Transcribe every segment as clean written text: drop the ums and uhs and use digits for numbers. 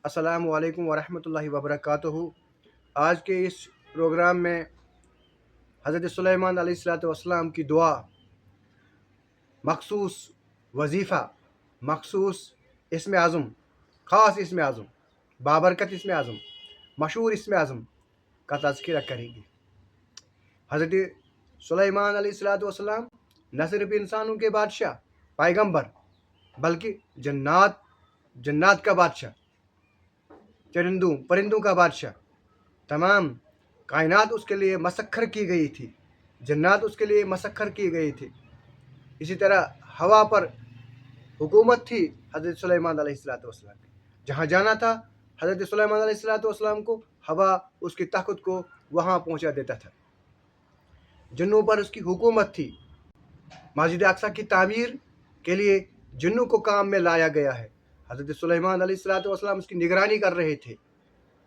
السلام علیکم ورحمۃ اللہ وبرکاتہ۔ آج کے اس پروگرام میں حضرت سلیمان علیہ السلام کی دعا، مخصوص وظیفہ، مخصوص اسم اعظم، خاص اسم اعظم، بابرکت اسم اعظم، مشہور اسم اعظم کا تذکرہ کریں گے۔ حضرت سلیمان علیہ السلام نہ صرف انسانوں کے بادشاہ، پیغمبر، بلکہ جنات کا بادشاہ، چرندوں پرندوں کا بادشاہ، تمام کائنات اس کے لیے مسخر کی گئی تھی، جنات اس کے لیے مسخر کی گئی تھی۔ اسی طرح ہوا پر حکومت تھی حضرت سلیمان علیہ السلام کی۔ جہاں جانا تھا حضرت سلیمان علیہ السلام کو، ہوا اس کی طاقت کو وہاں پہنچا دیتا تھا۔ جنوں پر اس کی حکومت تھی۔ مسجد اقصی کی تعمیر کے لیے جنوں کو کام میں لایا گیا ہے۔ حضرت سلیمان علیہ السلام اس کی نگرانی کر رہے تھے۔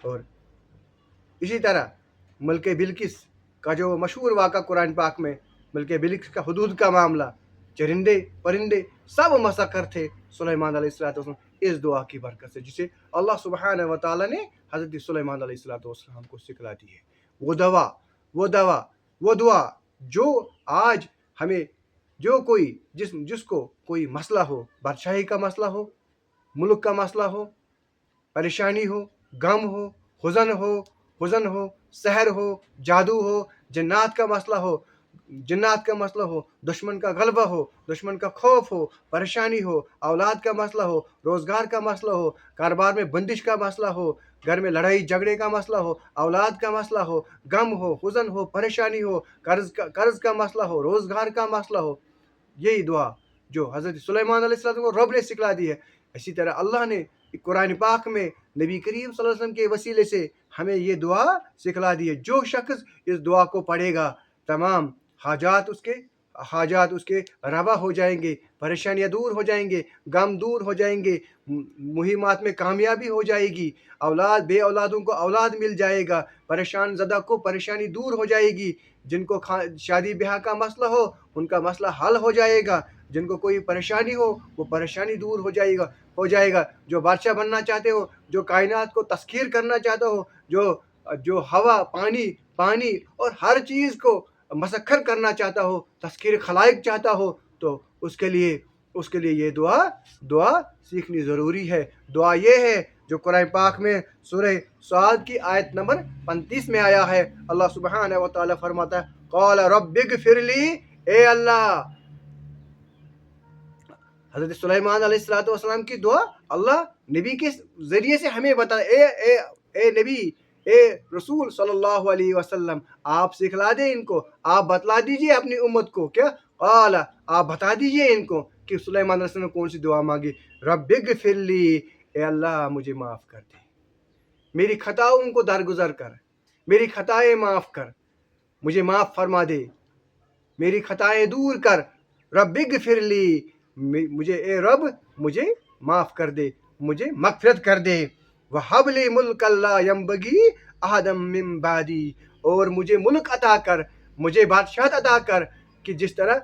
اور اسی طرح ملک بلقیس کا جو مشہور واقعہ قرآن پاک میں، ملک بلقیس کا حدود کا معاملہ، چرندے پرندے سب مسخر تھے سلیمان علیہ السلام اس دعا کی برکت سے، جسے اللہ سبحانہ و تعالیٰ نے حضرت سلیمان علیہ السلام کو سکھلا دی ہے۔ وہ دعا جو آج ہمیں جس کو کوئی مسئلہ ہو، بادشاہی کا مسئلہ ہو، ملک کا مسئلہ ہو، پریشانی ہو، غم ہو، حزن ہو، سحر ہو، جادو ہو، جنات کا مسئلہ ہو، دشمن کا غلبہ ہو، دشمن کا خوف ہو، پریشانی ہو، اولاد کا مسئلہ ہو، روزگار کا مسئلہ ہو، کاروبار میں بندش کا مسئلہ ہو، گھر میں لڑائی جھگڑے کا مسئلہ ہو، اولاد کا مسئلہ ہو، غم ہو، حزن ہو، پریشانی ہو، قرض کا مسئلہ ہو، روزگار کا مسئلہ ہو، یہی دعا جو حضرت سلیمان علیہ السلام کو رب نے سکھلا دی ہے۔ اسی طرح اللہ نے قرآن پاک میں نبی کریم صلی اللہ علیہ وسلم کے وسیلے سے ہمیں یہ دعا سکھلا دی ہے۔ جو شخص اس دعا کو پڑھے گا، تمام حاجات اس کے روا ہو جائیں گے، پریشانیاں دور ہو جائیں گے، غم دور ہو جائیں گے، مہمات میں کامیابی ہو جائے گی، بے اولادوں کو اولاد مل جائے گا، پریشان زدہ کو پریشانی دور ہو جائے گی، جن کو شادی بیاہ کا مسئلہ ہو ان کا مسئلہ حل ہو جائے گا، جن کو کوئی پریشانی ہو وہ پریشانی دور ہو جائے گا، جو بادشاہ بننا چاہتے ہو، جو کائنات کو تسخیر کرنا چاہتا ہو، جو ہوا، پانی اور ہر چیز کو مسخر کرنا چاہتا ہو، تسخیر خلائق چاہتا ہو، تو اس کے لیے یہ دعا سیکھنی ضروری ہے۔ دعا یہ ہے جو قرآن پاک میں سورہ صاد کی آیت نمبر 35 میں آیا ہے۔ اللہ سبحانہ و تعالیٰ فرماتا ہے، قال رب اغفر لی، اے اللہ۔ حضرت سلیمان علیہ السلام کی دعا اللہ نبی کے ذریعے سے ہمیں بتا، اے نبی، اے رسول صلی اللہ علیہ وسلم، آپ سکھلا دیں ان کو، آپ بتلا دیجئے اپنی امت کو، کیا قال، آپ بتا دیجئے ان کو کہ سلیمان علیہ السلام نے کون سی دعا مانگی۔ رب اغفر لی، اے اللہ مجھے معاف کر دے، میری خطاؤں کو درگزر کر، میری خطائیں معاف کر، مجھے معاف فرما دے، میری خطائیں دور کر۔ رب اغفر لی، اے رب مجھے معاف کر دے، مجھے مغفرت کر دے۔ وَهَبْ لِي مُلْكًا لَا يَنبَغِي أَحَدٍ مِّن بَعْدِي، اور مجھے ملک عطا کر، مجھے بادشاہت عطا کر، کہ جس طرح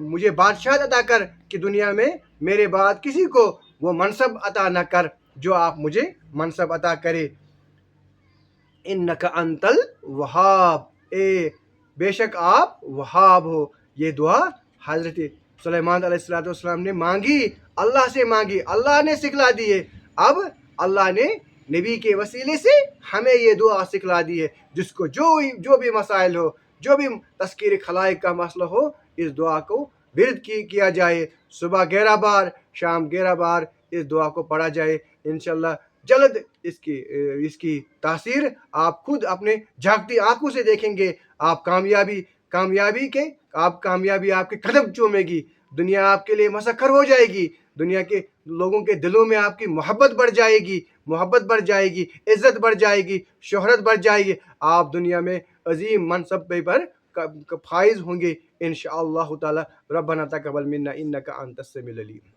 مجھے بادشاہت عطا کر کہ دنیا میں میرے بعد کسی کو وہ منصب عطا نہ کر جو آپ مجھے منصب عطا کرے۔ اِنَّكَ أَنْتَ الْوَهَّابُ، بے شک آپ وہاب ہو۔ یہ دعا حضرت سلیمان علیہ السلام نے مانگی، اللہ سے مانگی، اللہ نے سکھلا دی ہے۔ اب اللہ نے نبی کے وسیلے سے ہمیں یہ دعا سکھلا دی ہے۔ جس کو جو بھی مسائل ہو، جو بھی تذکیر خلائق کا مسئلہ ہو، اس دعا کو ورد کیا جائے، صبح 11 بار، شام 11 بار اس دعا کو پڑھا جائے۔ انشاءاللہ جلد اس کی تاثیر آپ خود اپنے جھانکتی آنکھوں سے دیکھیں گے۔ آپ کامیابی آپ کے قدم چومے گی، دنیا آپ کے لیے مسخر ہو جائے گی، دنیا کے لوگوں کے دلوں میں آپ کی محبت بڑھ جائے گی، عزت بڑھ جائے گی، شہرت بڑھ جائے گی، آپ دنیا میں عظیم منصب پر فائز ہوں گے انشاءاللہ تعالی۔ ربنا تقبل منا انک انت السمیع العلیم۔